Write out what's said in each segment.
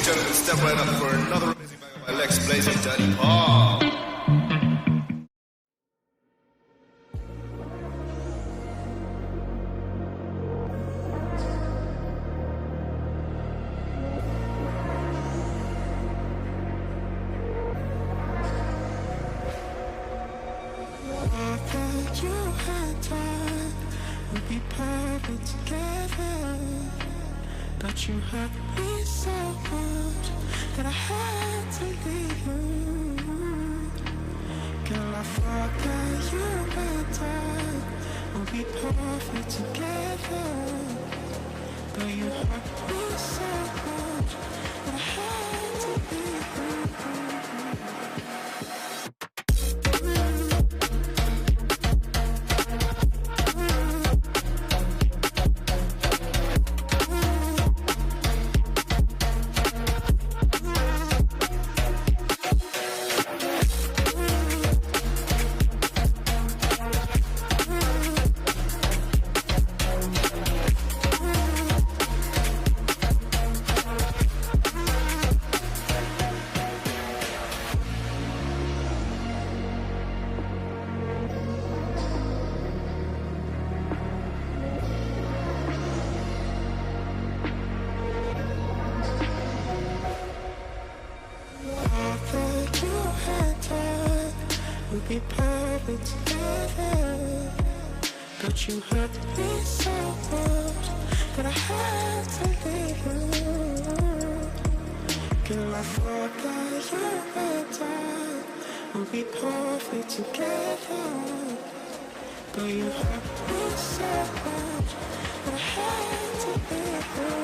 gentlemen, step right up for another amazing bang of my legs blazing Daddy Paul. But you hurt me so much that I had to leave you. Girl, I thought that you and I would be perfect together. But you hurt me so much that I had to leave you. Be perfect together, but you hurt me so much that I had to leave you. Girl, I thought that you and I would be perfect together, but you hurt me so much that I had to leave you.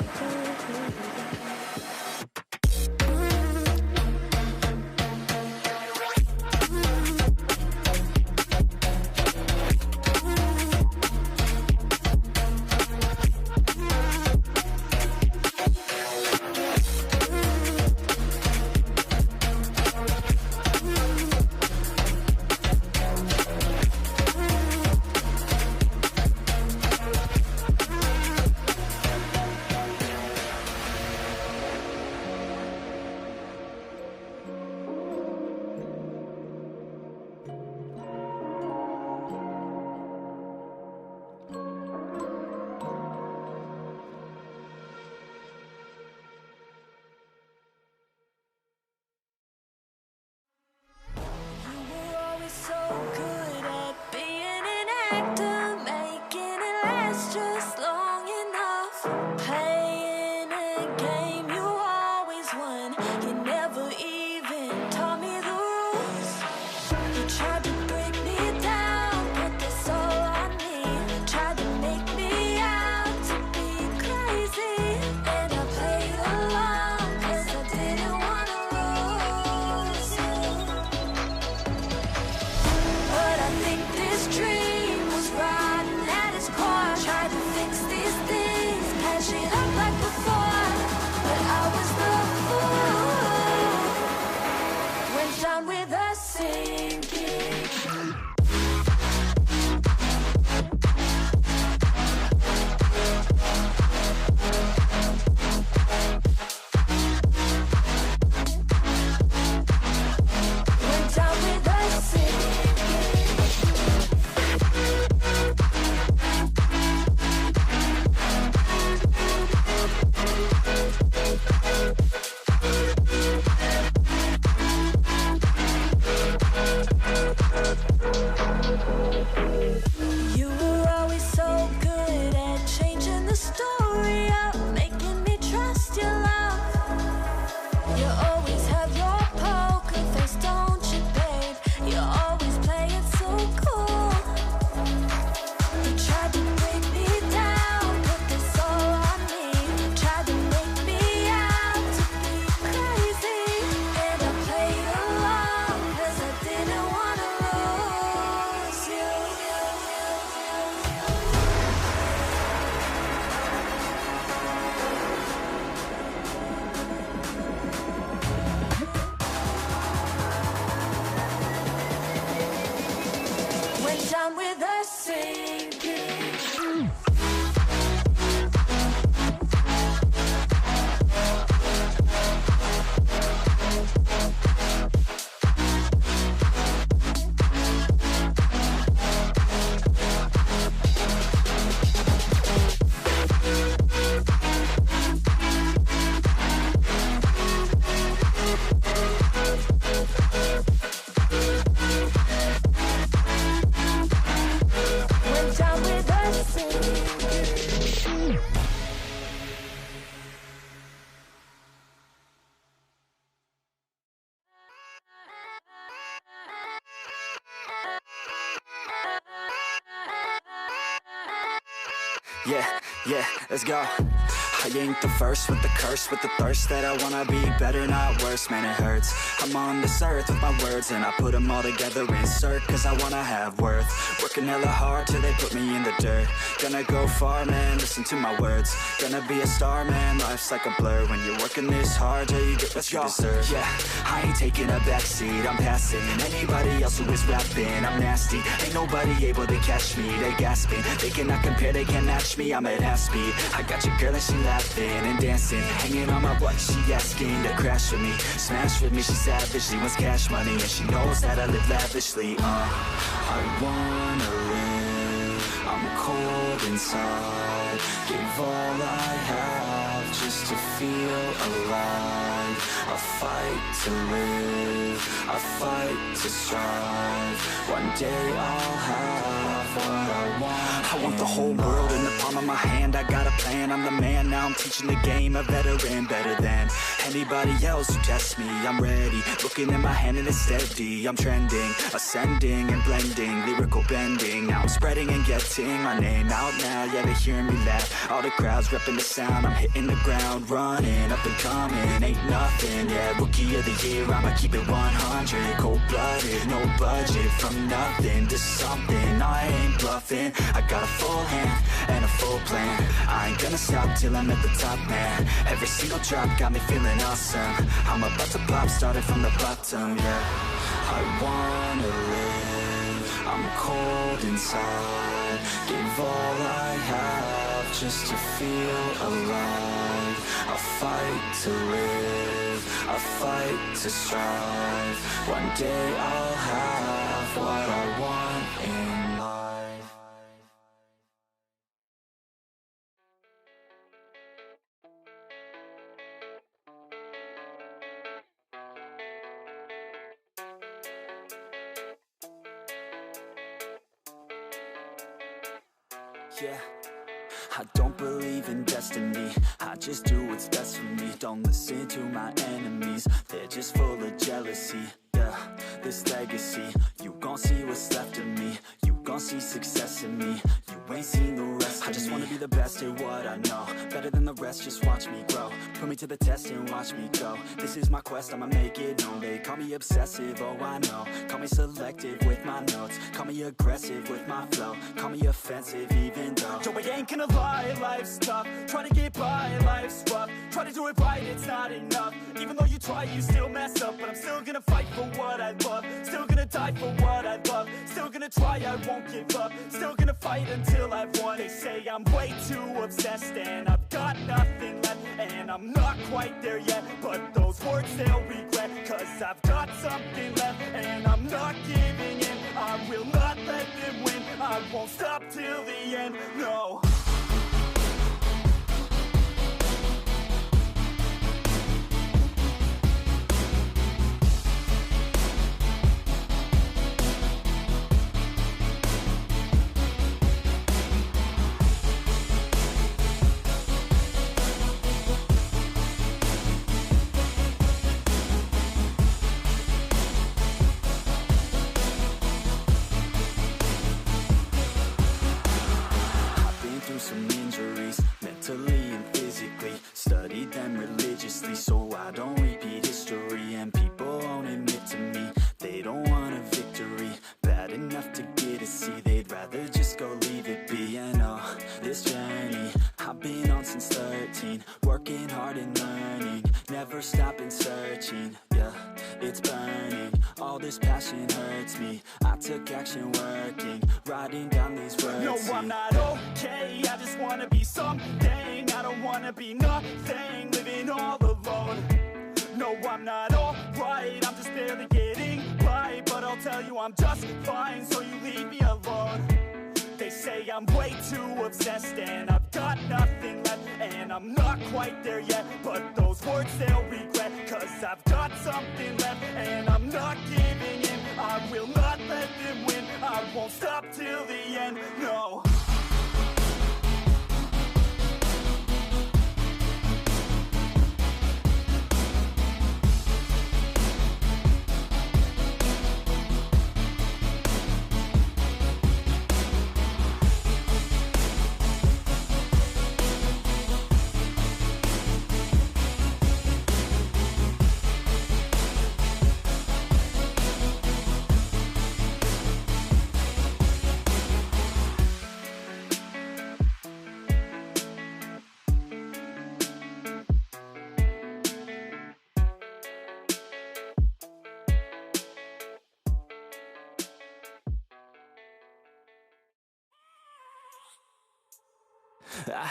Yeah, let's go. I ain't the first with the curse, with the thirst that I wanna be better, not worse, man it hurts. I'm on this earth with my words and I put them all together, insert, cause I wanna have worth. Working hella hard till they put me in the dirt. Gonna go far, man, listen to my words. Gonna be a star, man, life's like a blur. When you're working this hard till you get what you deserve. Yeah, I ain't taking a backseat, I'm passing anybody else who is rapping. I'm nasty, ain't nobody able to catch me. They gasping, they cannot compare, they can't match me. I'm at half speed, I got your girl and she laughing and dancing, hanging on my butt, she asking to crash with me, smash with me, she savage, she wants cash money, and she knows that I live lavishly. I wanna live, I'm cold inside, give all I have just to feel alive. I fight to live, I fight to strive, one day I'll have what I want. I want the whole world in the palm of my hand, I got a plan, I'm the man, now I'm teaching the game, a veteran, better than anybody else who tests me. I'm ready, looking at my hand and it's steady, I'm trending, ascending and blending, lyrical bending, now I'm spreading and getting my name out now, yeah they hearing me laugh, all the crowds repping the sound, I'm hitting the ground, running, up and coming, ain't nothing, yeah, rookie of the year, I'ma keep it 100, cold-blooded, no budget, from nothing to something, I ain't bluffing, I got a full hand and a full plan, I ain't gonna stop till I'm at the top, man, every single drop got me feeling awesome, I'm about to pop, started from the bottom, yeah, I wanna live, I'm cold inside, give all I have just to feel alive, I fight to live, I fight to strive, one day I'll have what I want in life. Yeah, I don't believe in destiny, I just do what's best for me. Don't listen to my enemies, they're just full of jealousy. Yeah, this legacy, you gon' see what's left of me, you gon' see success in me, you ain't seen the rest of me. I just wanna be the best at what I know, better than the rest, just watch me grow. Put me to the test and watch me go, this is my quest, I'ma make it known. They call me obsessive, oh I know, call me selective with my notes, call me aggressive with my flow, call me offensive even though yo, I ain't gonna lie, life's tough, try to get by, life's rough, try to do it right, it's not enough, even though you try, you still mess up, but I'm still gonna fight for what I love, still gonna die for what I love, still gonna try, I won't give up, still gonna fight until I've won. They say I'm way too obsessed and I've got nothing left, and I'm not quite there yet, but those words they'll regret, cause I've got something left and I'm not giving in, I will not let them win, I won't stop till the end, no. Some injuries, mentally and physically, studied them religiously so I don't repeat history, and people won't admit to me they don't want a victory, bad enough to get a C, they'd rather just go leave it be. And oh, this journey I've been on since 13, working hard and learning, never stopping searching, yeah, it's burning, all this passion hurts me, I took action working, writing down these words. No, I'm not okay, I just wanna be something, I don't wanna be nothing, living all alone. No, I'm not alright, I'm just barely getting by, but I'll tell you I'm just fine, so you leave me alone. They say I'm way too obsessed and I've got nothing left, and I'm not quite there yet, but those words they'll regret, cause I've got something left and I'm not giving in, I will not let them win, I won't stop till the end, no.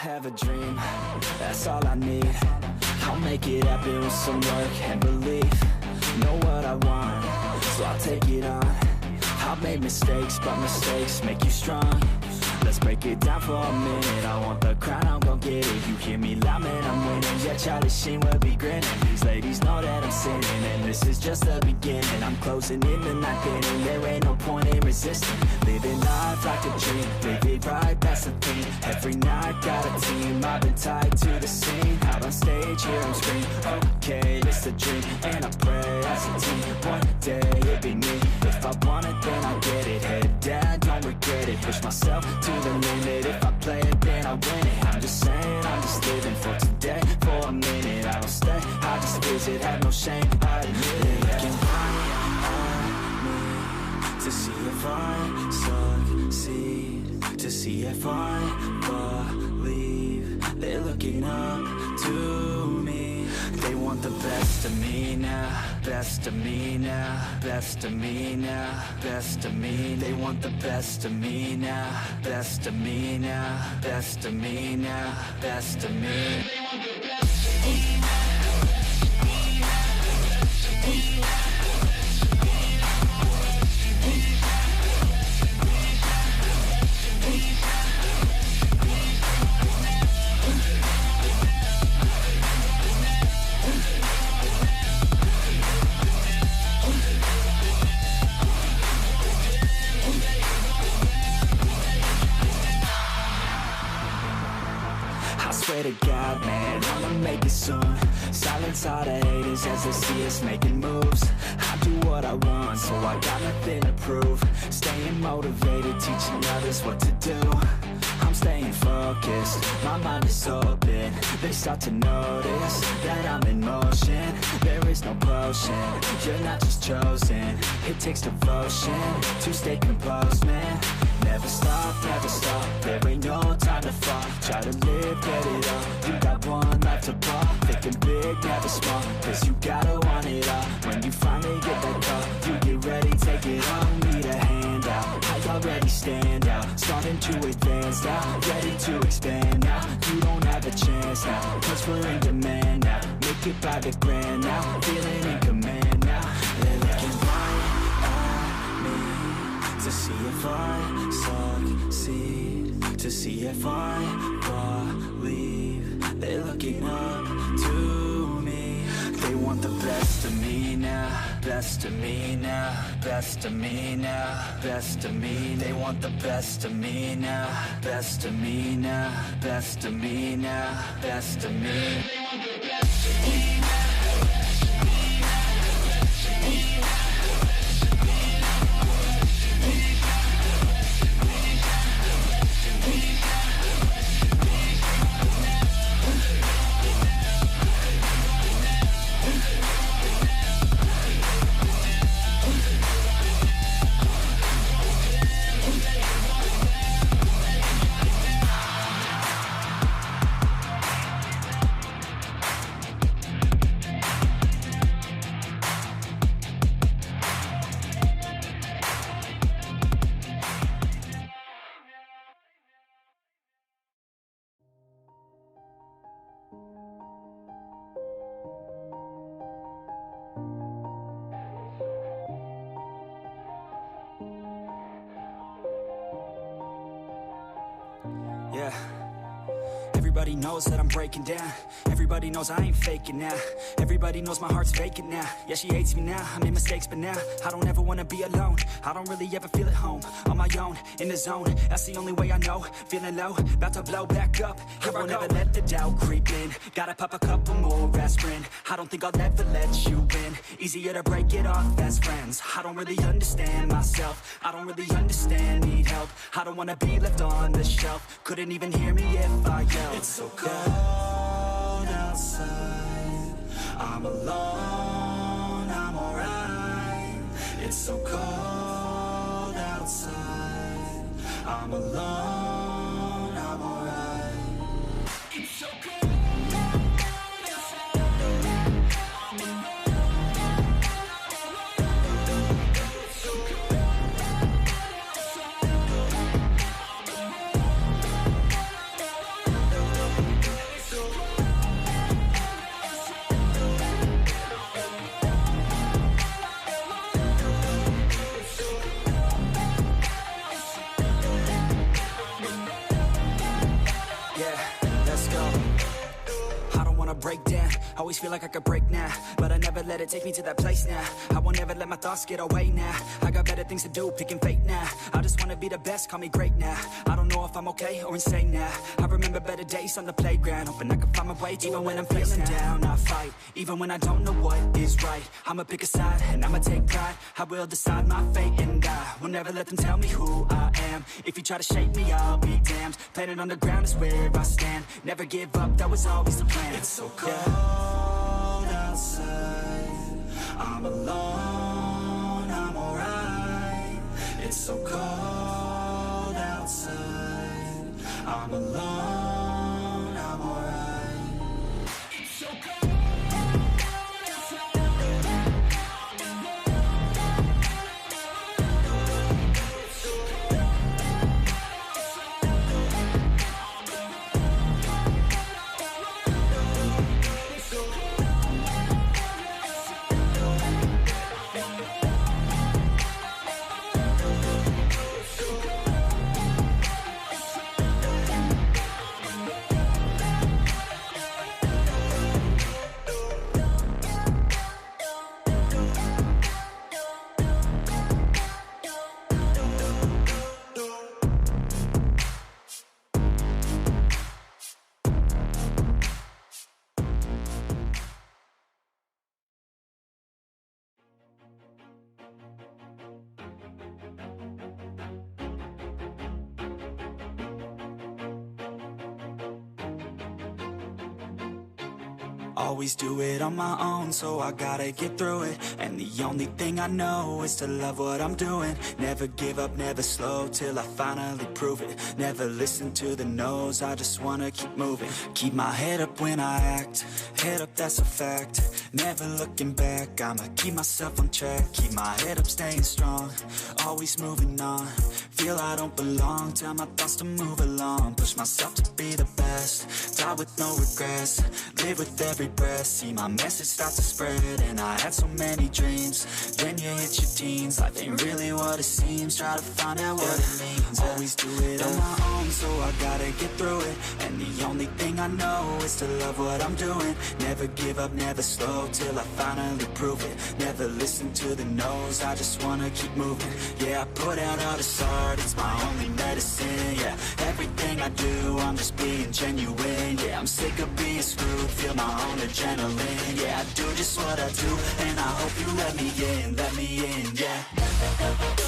have a dream, that's all I need. I'll make it happen with some work and belief. Know what I want, so I'll take it on. I've made mistakes, but mistakes make you strong. Let's break it down for a minute. I want the crown, I'm gon' get it. You hear me loud, man, I'm winning. Yeah, Charlie Sheen will be grinning. These ladies know that I'm sinning, and this is just the beginning. I'm closing in the ninth inning. There ain't no point in resisting. Living life like a dream, live it right, that's the thing. Every night, got a team, I've been tied to the scene. Out on stage, hear them scream, okay, it's a dream. And I pray as a team, one day it'll be me. If I want it, then I get it. Head down, don't regret it. Push myself to the limit. If I play it, then I win it. I'm just saying, I'm just living for today. For a minute, I don't stay, I just visit. Have no shame, I admit it. Looking right at me to see if I succeed, to see if I believe. They're looking up to me. They want the best of me now, best of me now, best of me now, best of me. They want the best of me now, best of me now, best of me now, best of me. They want the best of me now. Swear to God, man, I'ma make it soon. Silence all the haters as they see us making moves. I do what I want, so I got nothing to prove. Staying motivated, teaching others what to do. I'm staying focused, my mind is open. They start to notice that I'm in motion. There is no potion, you're not just chosen. It takes devotion to stay composed, man. Never stop, there ain't no time to fall. Try to live, get it all, you got one life to ball. Thinking big, never small, cause you gotta want it all. When you finally get that call, you get ready, take it on. Need a hand out, I already stand out. Starting to advance now, ready to expand now. You don't have a chance now, cause we're in demand now. Make it by the grand now, feeling in command now. They're looking right at me to see if I succeed, to see if I believe. They're looking up to me. They want the best of me now, best of me now, best of me now, best of me. They want the best of me now, best of me now, best of me now, best of me. They want the best of me now. Yeah. Everybody knows that I'm breaking down. Everybody knows I ain't faking now. Everybody knows my heart's vacant now. Yeah, she hates me now, I made mistakes, but now I don't ever wanna be alone. I don't really ever feel at home. On my own, in the zone, that's the only way I know. Feeling low, about to blow back up. I won't ever let the doubt creep in. Gotta pop a couple more aspirin. I don't think I'll ever let you in. Easier to break it off best friends. I don't really understand myself. I don't really understand, need help. I don't wanna be left on the shelf. Couldn't even hear me if I yelled. It's so cold outside, I'm alone, I'm alright. It's so cold outside, I'm alone, I'm alright. It's so cold outside, I'm alone. a breakdown. Always feel like I could break now, but I never let it take me to that place now. I won't ever let my thoughts get away now. I got better things to do, picking fate now. I just wanna be the best, call me great now. I don't know if I'm okay or insane now. I remember better days on the playground, hoping I can find my way even when I'm feeling down. I fight, even when I don't know what is right. I'ma pick a side, and I'ma take pride. I will decide my fate, and I will never let them tell me who I am. If you try to shake me, I'll be damned. Planet on the ground is where I stand. Never give up, that was always the plan. It's so cold outside, I'm alone, I'm alright. It's so cold outside, I'm alone, I'm alright. It's so cold. Always do it on my own, so I gotta get through it. And the only thing I know is to love what I'm doing. Never give up, never slow, till I finally prove it. Never listen to the no's, I just wanna keep moving. Keep my head up when I act, head up, that's a fact. Never looking back, I'ma keep myself on track. Keep my head up, staying strong, always moving on. Feel I don't belong, tell my thoughts to move along. Push myself to be the best, die with no regrets. Live with every breath, see my message start to spread. And I had so many dreams, then you hit your teens. Life ain't really what it seems, try to find out what it means. Always do it on my own, so I gotta get through it. And the only thing I know is to love what I'm doing. Never give up, never slow, till I finally prove it. Never listen to the no's, I just wanna keep moving. Yeah, I put out all this art, it's my only medicine. Yeah, everything I do, I'm just being genuine. Yeah, I'm sick of being screwed, feel my own adrenaline. Yeah, I do just what I do, and I hope you let me in, yeah.